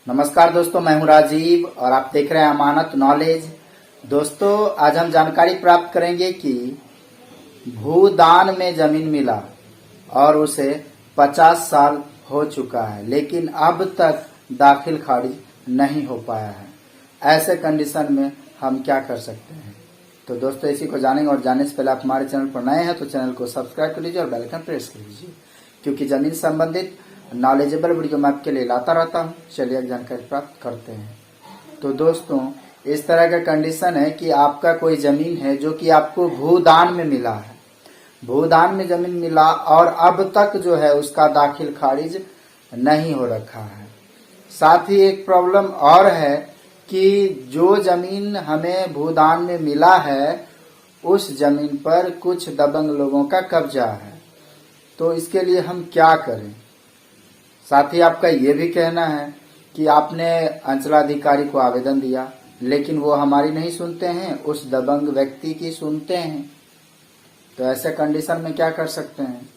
नमस्कार दोस्तों, मैं हूं राजीव और आप देख रहे हैं अमानत नॉलेज। दोस्तों, आज हम जानकारी प्राप्त करेंगे कि भूदान में जमीन मिला और उसे 50 साल हो चुका है, लेकिन अब तक दाखिल खारिज नहीं हो पाया है। ऐसे कंडीशन में हम क्या कर सकते हैं? तो दोस्तों, इसी को जानेंगे और जानने से पहले आप हमारे चैनल पर नए हैं तो चैनल को सब्सक्राइब कर लीजिए और बेल आइकन प्रेस कर लीजिए, क्योंकि जमीन संबंधित नॉलेजेबल वीडियो मैं आपके लिए लाता रहता हूँ। चलिए जानकारी प्राप्त करते हैं। तो दोस्तों, इस तरह का कंडीशन है कि आपका कोई जमीन है जो कि आपको भूदान में मिला है, भूदान में जमीन मिला और अब तक जो है उसका दाखिल खारिज नहीं हो रखा है। साथ ही एक प्रॉब्लम और है कि जो जमीन हमें भूदान में मिला है उस जमीन पर कुछ दबंग लोगों का कब्जा है। तो इसके लिए हम क्या करें? साथ ही आपका ये भी कहना है कि आपने अंचलाधिकारी को आवेदन दिया, लेकिन वो हमारी नहीं सुनते हैं, उस दबंग व्यक्ति की सुनते हैं। तो ऐसे कंडीशन में क्या कर सकते हैं?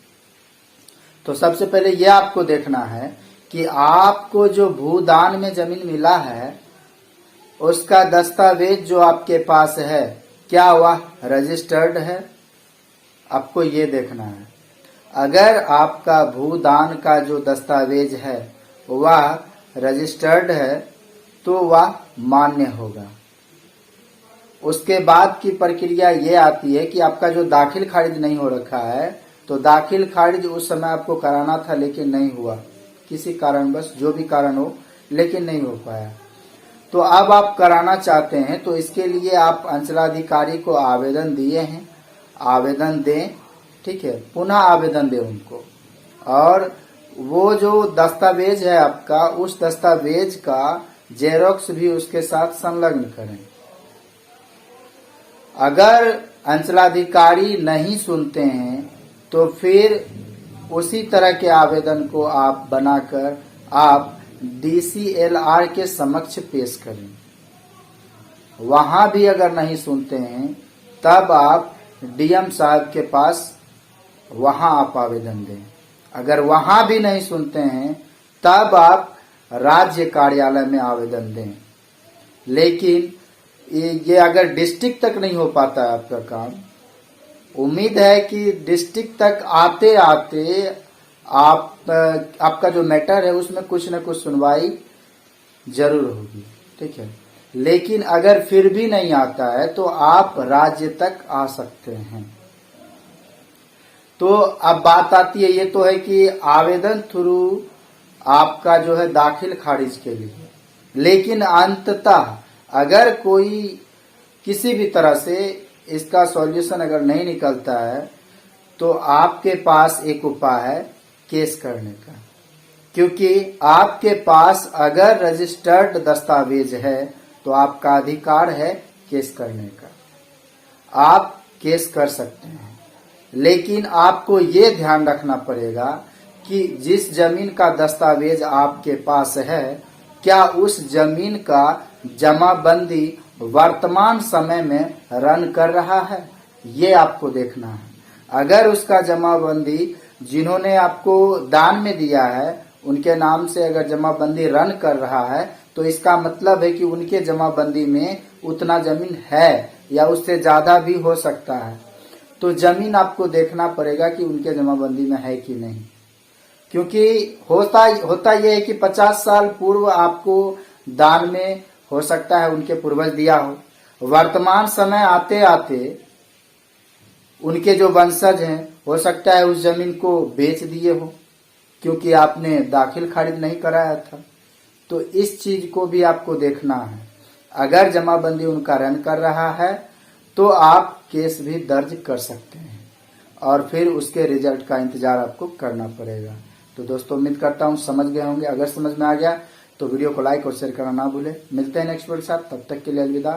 तो सबसे पहले ये आपको देखना है कि आपको जो भूदान में जमीन मिला है उसका दस्तावेज जो आपके पास है, क्या वह रजिस्टर्ड है? आपको ये देखना है। अगर आपका भूदान का जो दस्तावेज है वह रजिस्टर्ड है तो वह मान्य होगा। उसके बाद की प्रक्रिया ये आती है कि आपका जो दाखिल खारिज नहीं हो रखा है, तो दाखिल खारिज उस समय आपको कराना था लेकिन नहीं हुआ, किसी कारणवश, जो भी कारण हो, लेकिन नहीं हो पाया। तो अब आप कराना चाहते हैं तो इसके लिए आप अंचलाधिकारी को आवेदन दिए हैं, आवेदन दें, ठीक है, पुनः आवेदन दें उनको, और वो जो दस्तावेज है आपका, उस दस्तावेज का जेरोक्स भी उसके साथ संलग्न करें। अगर अंचलाधिकारी नहीं सुनते हैं तो फिर उसी तरह के आवेदन को आप बनाकर आप DCLR के समक्ष पेश करें। वहां भी अगर नहीं सुनते हैं तब आप DM साहब के पास वहां आप आवेदन दें। अगर वहां भी नहीं सुनते हैं तब आप राज्य कार्यालय में आवेदन दें। लेकिन ये अगर डिस्ट्रिक्ट तक नहीं हो पाता है आपका काम, उम्मीद है कि डिस्ट्रिक्ट तक आते आते आपका जो मैटर है उसमें कुछ न कुछ सुनवाई जरूर होगी, ठीक है। लेकिन अगर फिर भी नहीं आता है तो आप राज्य तक आ सकते हैं। तो अब बात आती है, ये तो है कि आवेदन थ्रू आपका जो है दाखिल खारिज के लिए, लेकिन अंततः अगर कोई किसी भी तरह से इसका सॉल्यूशन अगर नहीं निकलता है तो आपके पास एक उपाय है केस करने का। क्योंकि आपके पास अगर रजिस्टर्ड दस्तावेज है तो आपका अधिकार है केस करने का, आप केस कर सकते हैं। लेकिन आपको ये ध्यान रखना पड़ेगा कि जिस जमीन का दस्तावेज आपके पास है, क्या उस जमीन का जमाबंदी वर्तमान समय में रन कर रहा है, ये आपको देखना है। अगर उसका जमाबंदी जिन्होंने आपको दान में दिया है उनके नाम से अगर जमाबंदी रन कर रहा है तो इसका मतलब है कि उनके जमाबंदी में उतना जमीन है या उससे ज्यादा भी हो सकता है। तो जमीन आपको देखना पड़ेगा कि उनके जमाबंदी में है कि नहीं, क्योंकि होता यह है कि 50 साल पूर्व आपको दान में हो सकता है उनके पूर्वज दिया हो, वर्तमान समय आते आते उनके जो वंशज हैं हो सकता है उस जमीन को बेच दिए हो, क्योंकि आपने दाखिल खारिज नहीं कराया था। तो इस चीज को भी आपको देखना है। अगर जमाबंदी उनका रन कर रहा है तो आप केस भी दर्ज कर सकते हैं और फिर उसके रिजल्ट का इंतजार आपको करना पड़ेगा। तो दोस्तों, उम्मीद करता हूँ समझ गए होंगे। अगर समझ में आ गया तो वीडियो को लाइक और शेयर करना ना भूलें। मिलते हैं नेक्स्ट वीडियो के साथ, तब तक के लिए अलविदा।